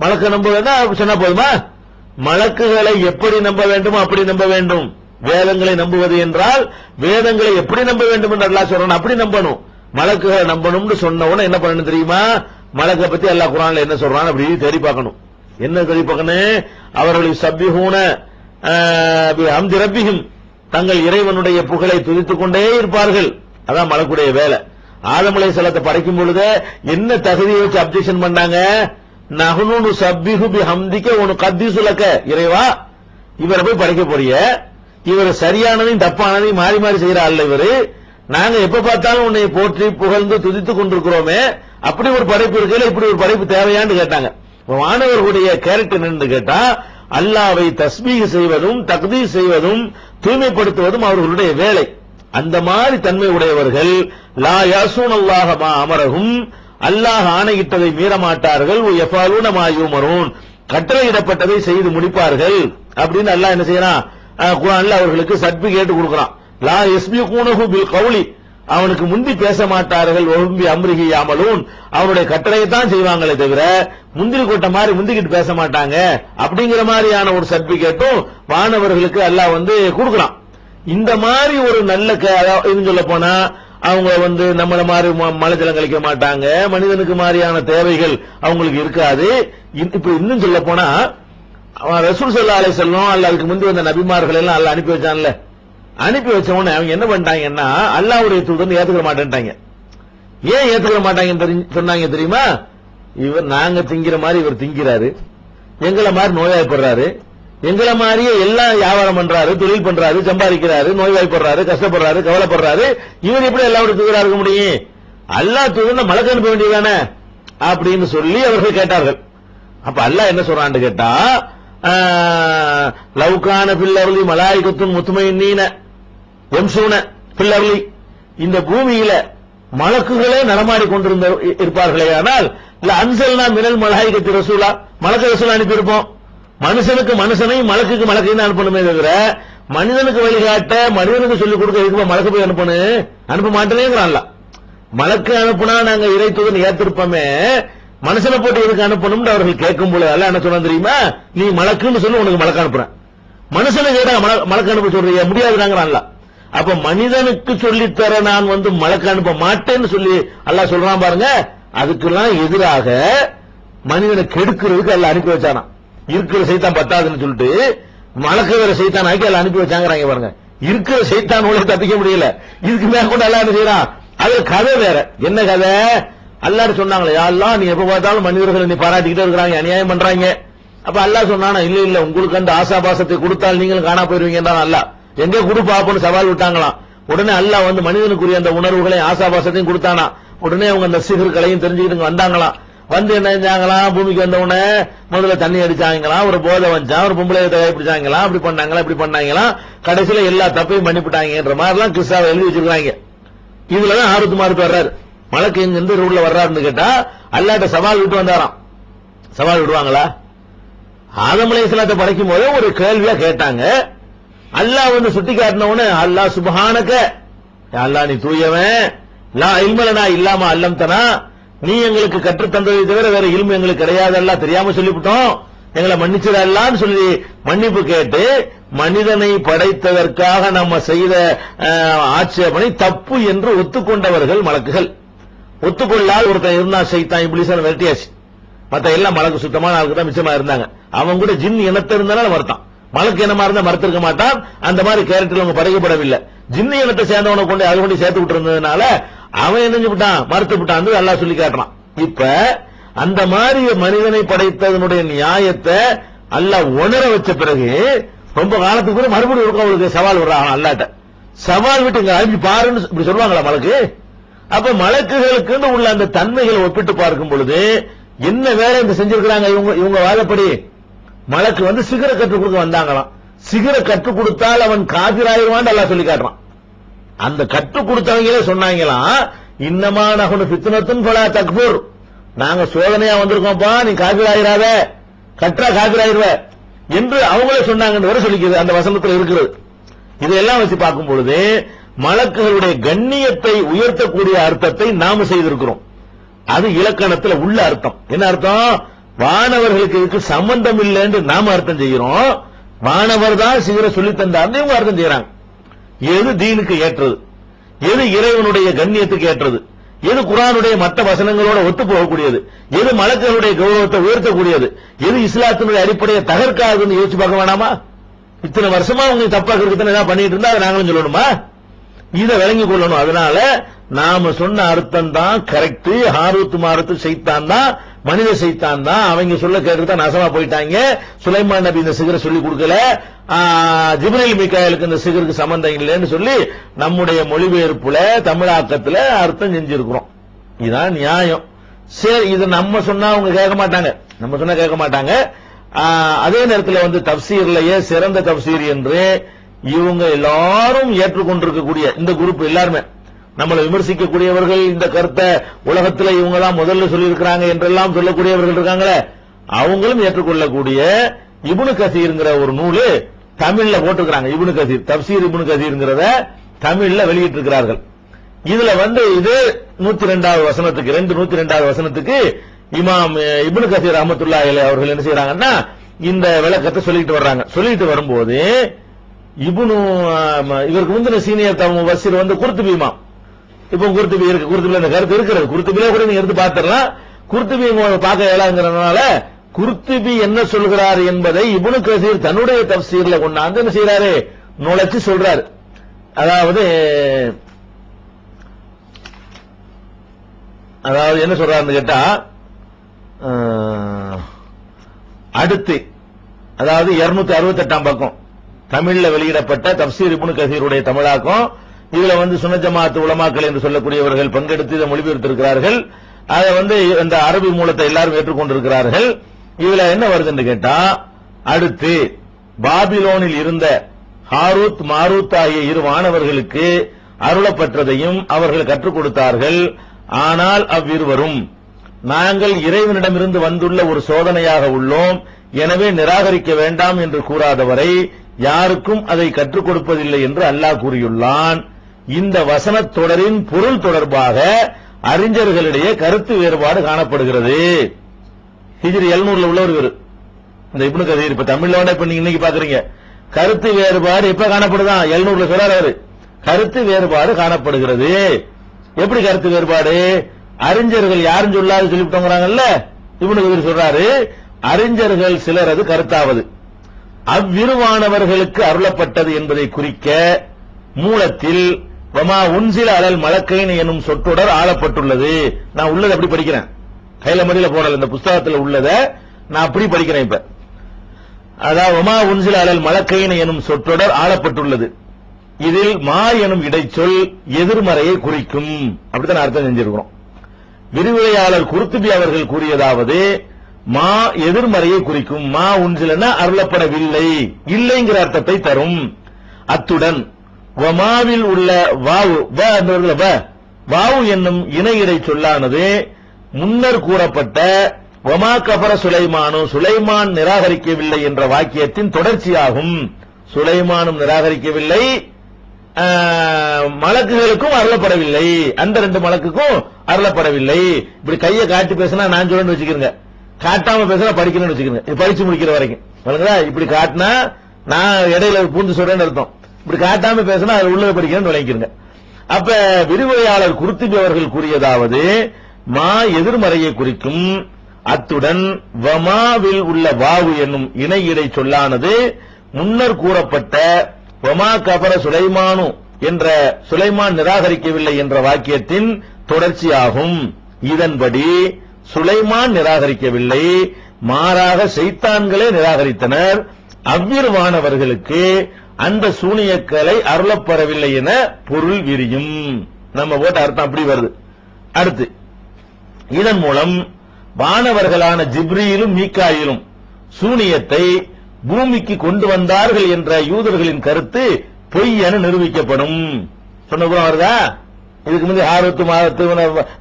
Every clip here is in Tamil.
மலக்க நம்ப வேண்டாம் சொன்னா போதுமா? மலக்குகளை எப்படி நம்ப வேண்டுமோ அப்படி நம்ப வேண்டும். வேதங்களை நம்புவது என்றால் வேதங்களை எப்படி நம்ப வேண்டும் என்று அல்லாஹ் சொல்றான், அப்படி நம்பணும். மலக்குகளை நம்பணும்னு சொன்ன உடனே என்ன பண்ணணும் தெரியுமா? மலக்க பத்தி அல்லாஹ் குர்ஆன்ல என்ன சொல்றான் அப்படி தேடி பார்க்கணும். என்ன தேடி பார்க்கணும்? அவர்களை சப்பிஹூன பிஹம்தி ரப்பிஹிம், தங்கள் இறைவனுடைய புகழை துதித்துக் கொண்டே இருப்பார்கள். அதான் மலக்குடைய வேலை. ஆதம் அலைஹிஸ்ஸலாத்தை படைக்கும் பொழுது என்ன தகுதியை வச்சு அப்ஜெக்ஷன் பண்ணாங்க? நஹ்னு நுஸப்பிஹு பிஹம்திக வ நுகத்திஸு லக, இறைவா இவரை போய் படைக்க போறிய, இவர் சரியானதையும் தப்பானதையும் மாறி மாறி செய்யற அல்ல இவரு, நாங்க எப்ப பார்த்தாலும் உன்னை போற்றி புகழ்ந்து துதித்துக் கொண்டிருக்கிறோமே, அப்படி ஒரு படைப்பு இருக்கல, இப்படி ஒரு படைப்பு தேவையான்னு கேட்டாங்க. மாணவர்களுடைய கேரக்டர் என்னன்னு கேட்டா, அல்லாஹ்வை தஸ்பீஹ் செய்வதும் தக்தீஸ் செய்வதும் தூய்மைப்படுத்துவதும் அவர்களுடைய வேலை. அந்த மாதிரி தன்மை உடையவர்கள் லா யஸூனல்லாஹ மா அமரஹும், அல்லாஹ் ஆணையிட்டதை மீற மாட்டார்கள். யஃபாலூன மா யுமரூன், கட்டளையிடப்பட்டதை செய்து முடிப்பார்கள் அப்படின்னு அல்லாஹ் என்ன செய்யறான்? குர்ஆன்ல அவர்களுக்கு சர்டிபிகேட் கொடுக்கறான். லா யஸ்பிகூனஹு பில் கௌலி, அவனுக்கு முந்தி பேச மாட்டார்கள். வஹும் பி அம்ரிஹி யஅமலூன், அவனுடைய கட்டளையை தான் செய்வாங்களே தவிர முந்திரி கொட்ட மாதிரி முந்திக்கிட்டு பேச மாட்டாங்க. அப்படிங்கிற மாதிரியான ஒரு சர்டிபிகேட்டும் வானவர்களுக்கு அல்லாஹ் கொடுக்கறான். இந்த மாதிரி ஒரு நல்ல சொல்ல போனா அவங்க நம்மள மாதிரி மலைஜலம் கழிக்க மாட்டாங்க. மனிதனுக்கு மாதிரியான தேவைகள் அவங்களுக்கு இருக்காது. இப்ப இன்னும் சொல்ல போனா ரசூல் ஸல்லல்லாஹு அலைஹி வஸல்லம் அல்லாஹ்வுக்கு முந்தி வந்த நபிமார்கள் எல்லாம் அல்லாஹ் அனுப்பி வச்சான்ல, அனுப்பி வச்ச உடனே அவங்க என்ன பண்ணிட்டாங்கன்னா அல்லாஹ்வுடைய தூதரை ஏத்துக்க மாட்டேன்ட்டாங்க. ஏன் ஏத்துக்க மாட்டாங்கன்னு சொன்னாங்க தெரியுமா? இவர் நாங்க திங்கிற மாதிரி இவர் திங்கிறாரு, எங்களை மாதிரி நோய்வாய்ப்படுறாரு, எங்களை மாதிரியே எல்லாம் வியாபாரம் பண்றாரு, தொழில் பண்றாரு, சம்பாதிக்கிறாரு, நோய்வாய்ப்படுறாரு, கஷ்டப்படுறாரு, கவலைப்படுறாரு, இவர் எப்படி அல்லாஹ்வுடைய தூதரா இருக்க முடியும்? அல்லாஹ் தூதர் மலக்கு அனுப்ப வேண்டியதானே அப்படின்னு சொல்லி அவர்கள் கேட்டார்கள். அப்ப அல்லாஹ் என்ன சொல்றான்னு கேட்டா, லவ்கான ஃபில் அர்லி மலாயிகத்துன் முத்மைனீன யம்ஷூன ஃபில் அர்லி, இந்த பூமியில மலக்குகளே நடமாடி கொண்டிருந்த இருப்பார்களே ஆனால் அன்சல்னா மினல் மலாயிகத்தி ரசூலா, மலக்கு ரசூல் அனுப்பியிருப்போம். மனுஷனுக்கு மனுஷனை மலக்குக்கு மலக்கையும் அனுப்பணுமே தவிர மனிதனுக்கு வழிகாட்ட மனிதனுக்கு சொல்லிக் கொடுக்க இதுக்கு மலக்கு போய் அனுப்ப மாட்டேங்கிறான்ல. மலக்கு அனுப்புனா நாங்க இறை தூதன் ஏத்திருப்போமே, மனுஷனை போட்டு எதுக்கு அனுப்பணும் அவர்கள் கேட்கும் போது அல்ல என்ன சொன்னா தெரியுமா? நீ மலக்குன்னு சொல்லி உனக்கு மலக்கு அனுப்புறேன், மனுஷனை கேட்டா மலக்கு அனுப்ப சொல்றீங்க முடியாதுங்கிறான்ல. அப்ப மனிதனுக்கு சொல்லித்தர நான் மலக்கு அனுப்ப மாட்டேன்னு சொல்லி அல்லாஹ் சொல்றான் பாருங்க. அதுக்கெல்லாம் எதிராக மனிதனை கெடுக்கிறதுக்கு அல்லாஹ் அனுப்பி வச்சானா. இருக்கிற சைத்தான் பத்தாதுன்னு சொல்லிட்டு மலக்கு வேற சைத்தான் ஆக்கி அல்லாஹ் அனுப்பி வச்சாங்கிறாங்க பாருங்க. இருக்கிற சைத்தான் உள்ள தப்பிக்க முடியல, இதுக்கு மேல கூட அல்லாஹ் என்ன செய்யறான்? அது கதை வேற. என்ன கதை? அல்லாஹ் சொன்னாங்களே, யா அல்லாஹ் நீ எப்ப பார்த்தாலும் மனிதர்களை நீ பாராட்டிக்கிட்டே இருக்கிறாங்க, அநியாயம் பண்றாங்க. அப்ப அல்லாஹ் சொன்னானா, இல்ல இல்ல உங்களுக்கு அந்த ஆசாபாசத்தை கொடுத்தால் நீங்களும் காணா போயிருவீங்கன்றான் அல்லாஹ். எங்க கொடு பாப்போன்னு சவால் விட்டாங்களாம். உடனே அல்லாஹ் மனிதனுக்குரிய அந்த உணர்வுகளையும் ஆசாபாசத்தையும் கொடுத்தானா. உடனே அவங்க அந்த சிகர்களையும் தெரிஞ்சுக்கிட்டு வந்தாங்களாம். என்ன செஞ்சாங்களாம்? பூமிக்கு வந்த உடனே முதல்ல தண்ணி அடிச்சாங்களாம், ஒரு போதை வச்சான், ஒரு பொம்பளை பிடிச்சாங்களாம், அப்படி பண்ணாங்களா இப்படி பண்ணாங்களாம், கடைசியில எல்லா தப்பையும் பண்ணிவிட்டாங்கன்ற மாதிரிலாம் கிறிஸ்தாவை எழுதி வச்சிருக்காங்க. இதுலதான் ஆறுத்து மாறுத்து வர்றாரு. மலக்கு எந்த ரூட்ல வர்றாருன்னு கேட்டா அல்லாஹ்ட்ட சவால் விட்டு வந்தாராம். சவால் விடுவாங்களா? ஆதம் அலைஹிஸ்ஸலாத்தை படைக்கும் போது ஒரு கேள்வியா கேட்டாங்க. அல்லாஹ் சுட்டி காட்டின உடனே அல்லாஹ் சுப்ஹானக, அல்லாஹ் நீ தூயவன், லா இல்மலனா இல்லாம அல்லம்தனா, நீ எங்களுக்கு கற்றுத் தந்ததை தவிர வேற இல்மு எங்களுக்கு கிடையாது, எல்லாம் தெரியாம சொல்லிவிட்டோம், எங்களை மன்னிச்சிடலான்னு சொல்லி மன்னிப்பு கேட்டு மனிதனை படைத்ததற்காக நம்ம செய்த ஆட்சேபனை தப்பு என்று ஒத்துக்கொண்டவர்கள் மலக்குகள். ஒத்துக்கொள்ளால் ஒருத்தன் இருந்தா சைத்தான் இப்லீஸான விரட்டியாச்சு. மத்த எல்லாம் மலக்கு சுத்தமான ஆளுக்கு தான் மிச்சமா இருந்தாங்க. அவன் கூட ஜின் இனத்தை இருந்தாலும் மறுத்தான். மலக்கு இனமா இருந்தா மறுத்திருக்க மாட்டான். அந்த மாதிரி கேரக்டர் அவங்க படைக்கப்படவில்லை. ஜின்னு இனத்தை சேர்ந்தவனை கொண்டு அதை கொண்டு சேர்த்து விட்டு இருந்ததுனால அவன் என்ன விட்டான்? மறுத்து விட்டான். அல்லாஹ் சொல்லி காட்டுறான். இப்ப அந்த மாதிரி மனிதனை படைத்ததனுடைய நியாயத்தை அல்லாஹ் உணர வச்ச பிறகு ரொம்ப காலத்துக்கு பிறகு மறுபடியும் அவங்களுக்கு சவால் விடுறாங்க. அல்லாட்ட சவால் விட்டு இங்க அழிஞ்சு பாருன்னு இப்படி சொல்லுவாங்களா மலக்கு? அப்ப மலக்குகளுக்கு உள்ள அந்த தன்மைகளை ஒப்பிட்டு பார்க்கும் பொழுது என்ன வேலை இந்த செஞ்சிருக்கிறாங்க இவங்க வாதப்படி? மலக்கு சிகர கற்றுக் கொடுக்க வந்தாங்களாம். சிகர கற்றுக் கொடுத்தால் அவன் காபிராயிருவான் அல்லாஹ் சொல்லி காட்டுறான். அந்த கற்றுக் கொடுத்தவங்களே சொன்னாங்களாம், இன்னமா நஹ்னு ஃபித்னத்துன் ஃபலா தக்ஃபுர், நாங்க சோதனையா வந்திருக்கோம்ப்பா, நீ காபிராயிராத, கற்றா காபிராயிருவ என்று அவங்களே சொன்னாங்கன்னு வர சொல்லிக்கிறது அந்த வசனத்தில் இருக்கிறது. இதையெல்லாம் வச்சு பார்க்கும் பொழுது மலக்குகளுடைய கண்ணியத்தை உயர்த்தக்கூடிய அர்த்தத்தை நாம செய்திருக்கிறோம். அது இலக்கணத்தில் உள்ள அர்த்தம். என்ன அர்த்தம்? வானவர்களுக்கு இதுக்கு சம்பந்தம் இல்லை என்று நாம அர்த்தம் செய்கிறோம். வானவர் தான் சிகரை சொல்லி தந்தார்னு இவங்க அர்த்தம் செய்யறாங்க. எது தீனுக்கு ஏற்றது, எது இறைவனுடைய கண்ணியத்துக்கு ஏற்றது, எது குர்ஆனுடைய மற்ற வசனங்களோட ஒத்து போகக்கூடியது, எது மலக்குகளுடைய கௌரவத்தை உயர்த்தக்கூடியது, எது இஸ்லாத்தினுடைய அடிப்படையை தகர்க்காதுன்னு யோசிச்சு பார்க்க வேணாமா? இத்தனை வருஷமா அவங்க தப்பாக இருக்குன்னு ஏதாவது பண்ணிட்டு இருந்தா அதை நாங்களும் சொல்லணுமா? இதை விளங்கி கொள்ளணும். அதனால நாம சொன்ன அர்த்தம் தான் கரெக்ட். ஹாரூத் மாரூத் சைத்தான் தான், மனித சைத்தான் தான். அவங்க சொல்ல கேட்டுதான் நாசமா போயிட்டாங்க. சுலைமான் நபி இந்த சிகரை சொல்லி கொடுக்கல, ஜிப்ரீல் மீகாயிலுக்கு இந்த சிகருக்கு சம்பந்தம் இல்லைன்னு சொல்லி நம்முடைய மொழிபெயர்ப்புல தமிழாக்கத்துல அர்த்தம் செஞ்சிருக்கிறோம். இதுதான் நியாயம். சரி, இது நம்ம சொன்னா அவங்க கேட்க மாட்டாங்க, நம்ம சொன்னா கேட்க மாட்டாங்க. அதே நேரத்தில் தப்சீர்லயே சிறந்த தப்சீர் என்று இவங்க எல்லாரும் ஏற்றுக்கொண்டிருக்கக்கூடிய இந்த குரூப் எல்லாருமே, நம்மளை விமர்சிக்கக்கூடியவர்கள், இந்த கருத்தை உலகத்துல இவங்க தான் முதல்ல சொல்லி இருக்கிறாங்க என்றெல்லாம் சொல்லக்கூடியவர்கள் இருக்காங்களே, அவங்களும் ஏற்றுக்கொள்ளக்கூடிய இப்னு கசீர்ங்கிற ஒரு நூலு தமிழ்ல போட்டுக்கிறாங்க. இப்னு கசீர் தப்சீர் இப்னு கசீர்ங்கிறத தமிழ்ல வெளியிட்டு இருக்கிறார்கள். இதுல இது 102வது வசனத்துக்கு 102வது வசனத்துக்கு இமாம் இப்னு கசீர் ரஹ்மத்துல்லாஹி அலைஹி அவர்கள் என்ன செய்யறாங்கன்னா இந்த விளக்கத்தை சொல்லிட்டு வர்றாங்க. சொல்லிட்டு வரும்போது இவருக்கு முந்தின சீனியர் முஃபஸ்ஸிர் குர்துபி இமாம், இப்போ குர்துபி இருக்கு, குர்துபில இந்த கருத்து இருக்கிறது, குர்துபில கூட நீங்க எடுத்து பார்த்துடலாம். குர்துபி பார்க்க இயலாங்கிறதுனால குர்துபி என்ன சொல்கிறார் என்பதை இப்னு கசீர் தன்னுடைய தஃப்சீர்ல கொண்டாந்து என்ன செய்யறாரு, நுழைச்சு சொல்றாரு. அதாவது என்ன சொல்றாருன்னு கேட்டா, அடுத்து 268ஆம் பக்கம் தமிழ்ல வெளியிடப்பட்ட தஃப்சீர் இப்னு கசீருடைய தமிழாக்கம். இதுல சுன்னத் ஜமாஅத் உலமாக்கள் என்று சொல்லக்கூடியவர்கள் பங்கெடுத்து இதை மொழிபெயர்த்திருக்கிறார்கள். அதை இந்த அரபி மூலத்தை எல்லாரும் ஏற்றுக்கொண்டிருக்கிறார்கள். இதுல என்ன வருதுன்னு கேட்டா, அடுத்து பாபிலோனில் இருந்த ஹாரூத் மாரூத் ஆகிய இரு வானவர்களுக்கு அருளப்பட்டதையும் அவர்கள் கற்றுக் கொடுத்தார்கள். ஆனால் அவ்விருவரும் நாங்கள் இறைவனிடமிருந்து வந்துள்ள ஒரு சோதனையாக உள்ளோம், எனவே நிராகரிக்க வேண்டாம் என்று கூறாதவரை யாருக்கும் அதை கற்றுக் கொடுப்பதில்லை என்று அல்லாஹ் கூறியுள்ளான். இந்த வசனத் தொடரின் பொருள் தொடர்பாக அறிஞர்களிடையே கருத்து வேறுபாடு காணப்படுகிறது. ஹிஜ்ரி 700 உள்ளவர் இவர், இந்த இப்னு கசீர். இப்ப தமிழ்ல இப்ப நீங்க இன்னைக்கு பாக்குறீங்க, கருத்து வேறுபாடு எப்ப காணப்படுதான், 700 சொல்றாரு. கருத்து வேறுபாடு காணப்படுகிறது. எப்படி கருத்து வேறுபாடு? அறிஞர்கள் யாரும் சொல்லாது சொல்லிவிட்டோங்கிறாங்கல்ல, இப்னு கசீர் சொல்றாரு, அறிஞர்கள் சிலர் அது கருத்தாவது அவ்விருவானவர்களுக்கு அருளப்பட்டது என்பதை குறிக்க மூலத்தில் வமா உன்சில அலல் மலக்கைன் எனும் சொற்றொடர் ஆளப்பட்டுள்ளது. நான் உள்ளது அப்படி படிக்கிறேன், கையில மடியில போடல, இந்த புஸ்தகத்தில் உள்ளத நான் அப்படி படிக்கிறேன். இப்ப அதாவது வமா உன்சில அலல் மலக்கைன் எனும் சொற்றொடர் ஆளப்பட்டுள்ளது. இதில் மா எனும் இடைச்சொல் எதிர்மறையை குறிக்கும், அப்படித்தான் அர்த்தம் செஞ்சிருக்கிறோம். விரிவுரையாளர் குர்துபி அவர்கள் கூறியதாவது, மா எதிர்மறையை குறிக்கும், மா உன்சிலனா அருளப்படவில்லை, இல்லைங்கிற அர்த்தத்தை தரும். அத்துடன் வமாவில் உள்ள வாவு என்னும் இணை இடை சொல்லானது முன்னர் கூறப்பட்ட வமா கஃபர சுலைமானு, சுலைமான் நிராகரிக்கவில்லை என்ற வாக்கியத்தின் தொடர்ச்சியாகும். சுலைமானும் நிராகரிக்கவில்லை, மலக்குகளுக்கும் அருளப்படவில்லை, அந்த 2 மலக்குக்கும் அருளப்படவில்லை. இப்படி கையை காட்டி பேசினா நான் சொல்றேன்னு வச்சுக்கிறேங்க, காட்டாம பேசினா படிக்கணும்னு வச்சுக்கிறேங்க. படிச்சு முடிக்கிற வரைக்கும் இப்படி காட்டினா நான் இடையில பூந்து சொல்றேன்னு அர்த்தம். இப்படி காட்டாம பேசினா அது உள்ளத படிக்கணும்னு விளங்கிக்கிறங்க. அப்ப விரிவுரையாளர் குர்துபி அவர்கள் கூறியதாவது, மா எதிர்மறையை குறிக்கும். அத்துடன் வமாவில் உள்ள வாவு என்னும் இணை இடை சொல்லானது முன்னர் கூறப்பட்ட வமா கஃபர சுலைமானு என்ற சுலைமான் நிராகரிக்கவில்லை என்ற வாக்கியத்தின் தொடர்ச்சியாகும். இதன்படி சுலைமான் நிராகரிக்கவில்லை, மாறாக ஷைத்தான்களே நிராகரித்தனர். அவ்விருவானவர்களுக்கு அந்த சூனியக்கலை அருளப்படவில்லை என பொருள் விரியும். நம்ம போட்ட அர்த்தம் அப்படி வருது. அடுத்து இதன் மூலம் வானவர்களான ஜிப்ரீலும் மீகாயிலும் சூனியத்தை பூமிக்கு கொண்டு வந்தார்கள் என்ற யூதர்களின் கருத்து பொய் என நிரூபிக்கப்படும். சொன்ன வருதா? இதுக்கு முந்தைய ஹாரூத் மாரூத்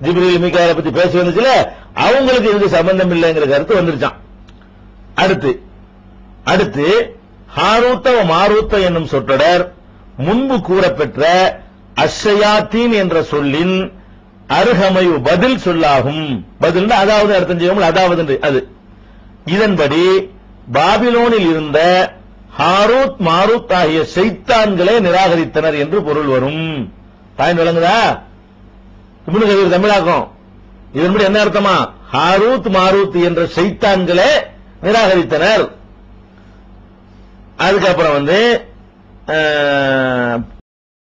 ஜிப்ரீல் மீகாயிலை பத்தி பேச வந்துச்சுல, அவங்களுக்கு இதுக்கு சம்பந்தம் இல்லைங்கிற கருத்து வந்துருச்சான். அடுத்து ஹாரூத்த மாரூத்த என்னும் சொற்றொடர் முன்பு கூறப்பெற்ற அஷ்ஷயாத்தீன் என்ற சொல்லின் அருகமை பதில் சொல்லாகும். பதில் அதாவது அர்த்தம் செய்வோம், அதாவது அது இதன்படி பாபிலோனில் இருந்த ஹாரூத் மாரூத் ஆகிய ஷைத்தான்களே நிராகரித்தனர் என்று பொருள் வரும். பாயிண்ட் விளங்குதா? இப்னு கதீர் தமிழாக்கம். இதன்படி என்ன அர்த்தமா? ஹாரூத் மாரூத் என்ற ஷைத்தான்களே நிராகரித்தனர். அதுக்கப்புறம்